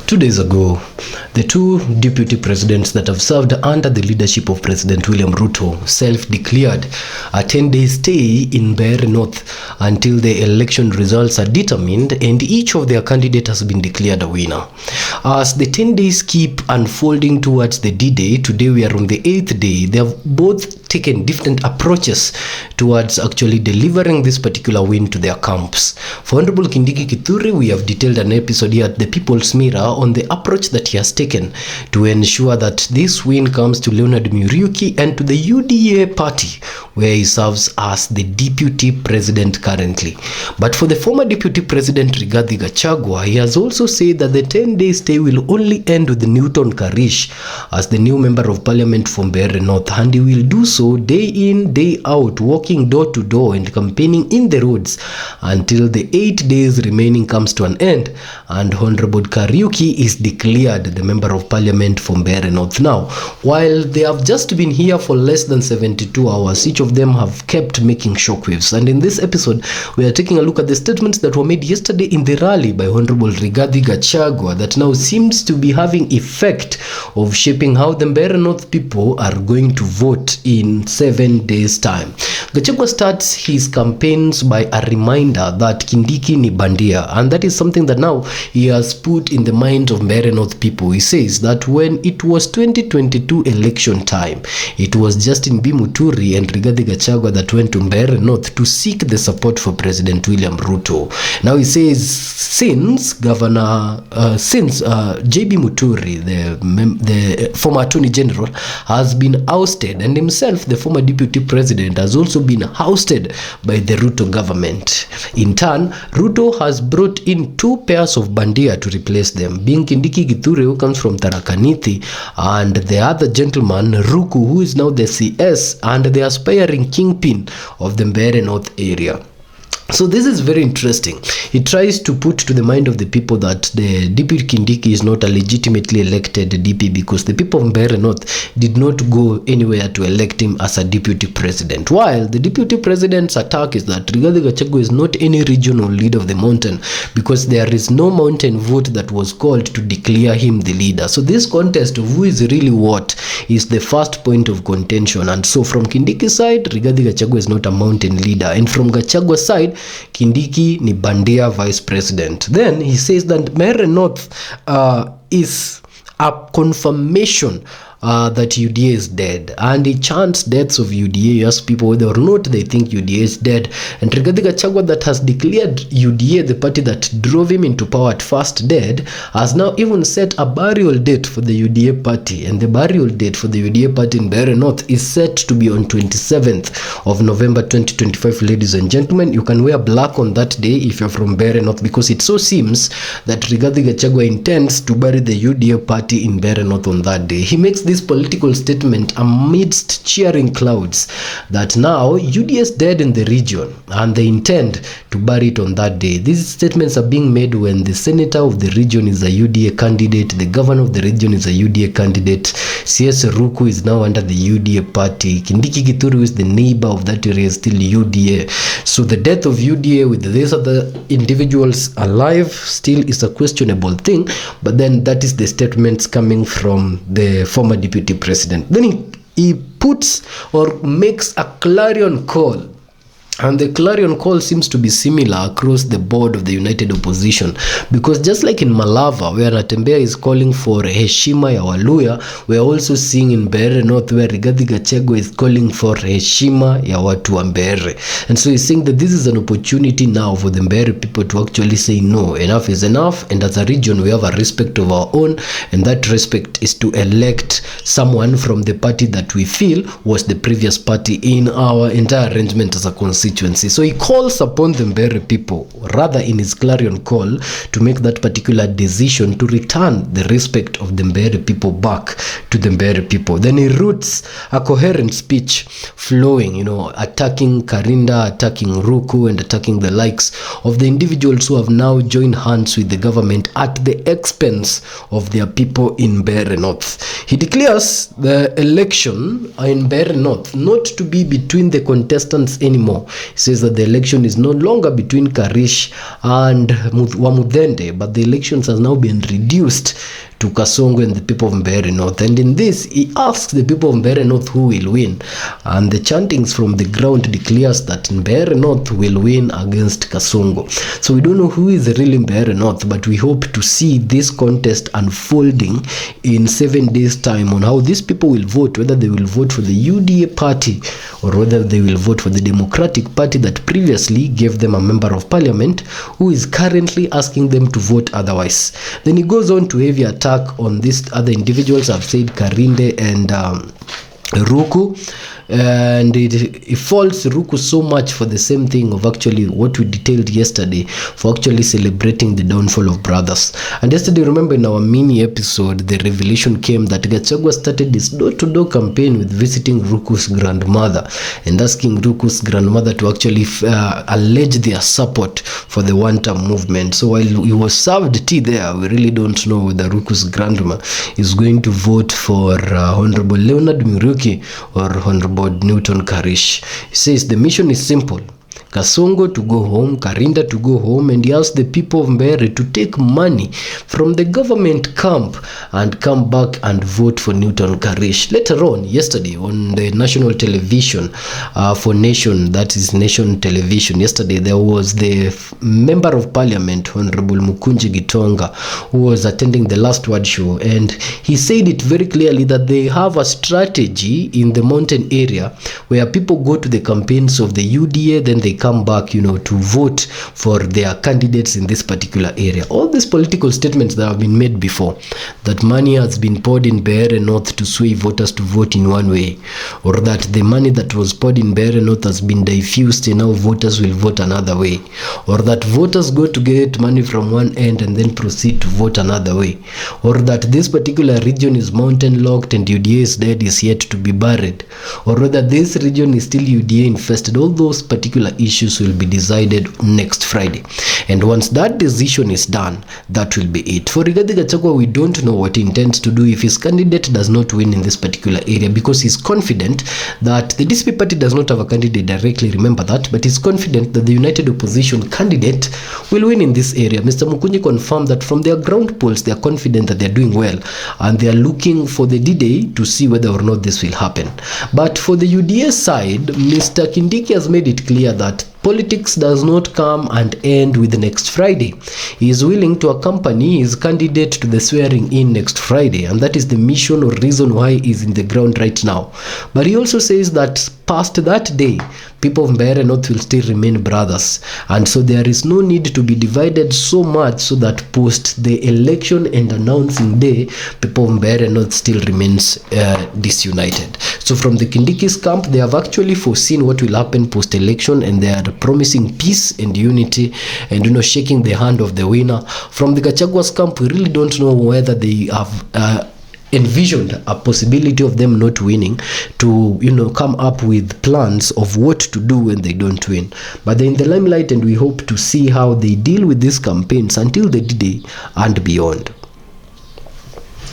2 days ago, the two deputy presidents that have served under the leadership of President William Ruto self-declared a 10-day stay in Mbeere North until the election results are determined and each of their candidates has been declared a winner. As the 10 days keep unfolding towards the D-Day, today we are on the 8th day, they have both taken different approaches towards actually delivering this particular win to their camps. For Honorable Kindiki, we have detailed an episode here at the People's Mirror on the approach that he has taken to ensure that this win comes to Leonard Muriuki and to the UDA party, where he serves as the deputy president currently. But for the former deputy president Rigathi, he has also said that the 10-day stay will only end with Newton Karish as the new member of parliament from Mbeere North, and he will do so day in, day out, walking door to door and campaigning in the roads until the 8 days remaining comes to an end and Honorable Kariuki is declared the member of parliament from Mbeere North. Now, while they have just been here for less than 72 hours, each of them have kept making shockwaves. And in this episode, we are taking a look at the statements that were made yesterday in the rally by Honorable Rigathi that now seems to be having effect of shaping how the Mbeere North people are going to vote in 7 days time. Gachagua starts his campaigns by a reminder that Kindiki ni Bandia, and that is something that now he has put in the mind of Mbeere North people. He says that when it was 2022 election time, it was Justin B. Muturi and Rigathi Gachagua that went to Mbeere North to seek the support for President William Ruto. Now he says since JB Muturi, the former Attorney General, has been ousted, and himself, the former deputy president, has also been ousted by the Ruto government. In turn, Ruto has brought in 2 pairs of Bandia to replace them, being Kindiki Githure, who comes from Tarakaniti, and the other gentleman, Ruku, who is now the CS and the aspiring kingpin of the Mbeere North area. So this is very interesting. It tries to put to the mind of the people that the DP Kindiki is not a legitimately elected DP because the people of Mbeere North did not go anywhere to elect him as a deputy president. While the deputy president's attack is that Rigathi Gachagua is not any regional leader of the mountain because there is no mountain vote that was called to declare him the leader. So this contest of who is really what is the first point of contention. And so from Kindiki's side, Rigathi Gachagua is not a mountain leader. And from Gachagua's side, Kindiki ni Bandia vice president. Then he says that Mbeere North is a confirmation that UDA is dead, and he chants deaths of UDA. He asks people whether or not they think UDA is dead, and Rigathi Gachagua, that has declared UDA the party that drove him into power at first, dead, has now even set a burial date for the UDA party, and the burial date for the UDA party in Mbeere North is set to be on 27th of November 2025. Ladies and gentlemen, you can wear black on that day if you're from Mbeere North, because it so seems that Rigathi Gachagua intends to bury the UDA party in Mbeere North on that day. He makes this political statement amidst cheering clouds that now UDA is dead in the region and they intend to bury it on that day. These statements are being made when the senator of the region is a UDA candidate, the governor of the region is a UDA candidate, CS Ruku is now under the UDA party, Kindiki Githure, who is the neighbor of that area, is still UDA. So the death of UDA with these other individuals alive still is a questionable thing, but then that is the statements coming from the former deputy president. Then he puts or makes a clarion call, and the clarion call seems to be similar across the board of the united opposition, because just like in Malava, where Natembeya is calling for heshima ya Waluya, we are also seeing in Mbeere North where Rigathi Gachagua is calling for heshima ya watu wa Mbeere. And so he's saying that this is an opportunity now for the Mbeere people to actually say no, enough is enough, and as a region we have a respect of our own, and that respect is to elect someone from the party that we feel was the previous party in our entire arrangement as a constituency. So he calls upon the Mbeere people, rather in his clarion call, to make that particular decision to return the respect of the Mbeere people back to the Mbeere people. Then he roots a coherent speech flowing, attacking Karinda, attacking Ruku, and attacking the likes of the individuals who have now joined hands with the government at the expense of their people in Mbeere North. He declares the election in Mbeere North not to be between the contestants anymore, He says that the election is no longer between Karish and Wamudende, but the elections has now been reduced to Kasongo and the people of Mbeere North. And in this, he asks the people of Mbeere North who will win. And the chantings from the ground declares that Mbeere North will win against Kasongo. So we don't know who is really Mbeere North, but we hope to see this contest unfolding in 7 days' time on how these people will vote, whether they will vote for the UDA party or whether they will vote for the Democratic Party that previously gave them a member of parliament who is currently asking them to vote otherwise. Then he goes on to heavy attack on these other individuals. I've said Karinde and Ruku, and it faults Ruku so much for the same thing of actually what we detailed yesterday, for actually celebrating the downfall of brothers. And yesterday, remember in our mini episode, the revelation came that Gachagua started his door-to-door campaign with visiting Ruku's grandmother and asking Ruku's grandmother to actually allege their support for the one-term movement. So while he was served tea there, we really don't know whether Ruku's grandma is going to vote for Honorable Leonard Muriuki or Honorable Newton Karish. He says the mission is simple: Kasongo to go home, Karinda to go home, and he asked the people of Mbeere to take money from the government camp and come back and vote for Newton Karish. Later on, yesterday, on the national television for Nation, that is Nation Television, yesterday there was the member of parliament, Honorable Mukunji Gitonga, who was attending the Last Word show, and he said it very clearly that they have a strategy in the mountain area where people go to the campaigns of the UDA, then they come back, to vote for their candidates in this particular area. All these political statements that have been made before, that money has been poured in Mbeere North to sway voters to vote in one way, or that the money that was poured in Mbeere North has been diffused and now voters will vote another way, or that voters go to get money from one end and then proceed to vote another way, or that this particular region is mountain locked and UDA is dead, is yet to be buried, or whether this region is still UDA infested. All those particular issues will be decided next Friday, and once that decision is done, that will be it. For Rigathi Gachagua, we don't know what he intends to do if his candidate does not win in this particular area, because he's confident that the DCP party does not have a candidate directly, remember that, but he's confident that the United Opposition candidate will win in this area. Mr. Mukunyi confirmed that from their ground polls, they are confident that they are doing well, and they are looking for the D-Day to see whether or not this will happen. But for the UDA side, Mr. Kindiki has made it clear that politics does not come and end with next Friday. He is willing to accompany his candidate to the swearing in next Friday, and that is the mission or reason why he is in the ground right now. But he also says that past that day, people of Mbeere North will still remain brothers, and so there is no need to be divided so much so that post the election and announcing day, people of Mbeere North still remains disunited. So from the Kindiki's camp, they have actually foreseen what will happen post election, and they are promising peace and unity and shaking the hand of the winner. From the Gachagua's camp, we really don't know whether they have envisioned a possibility of them not winning, to come up with plans of what to do when they don't win. But they're in the limelight, and we hope to see how they deal with these campaigns until the D-Day and beyond.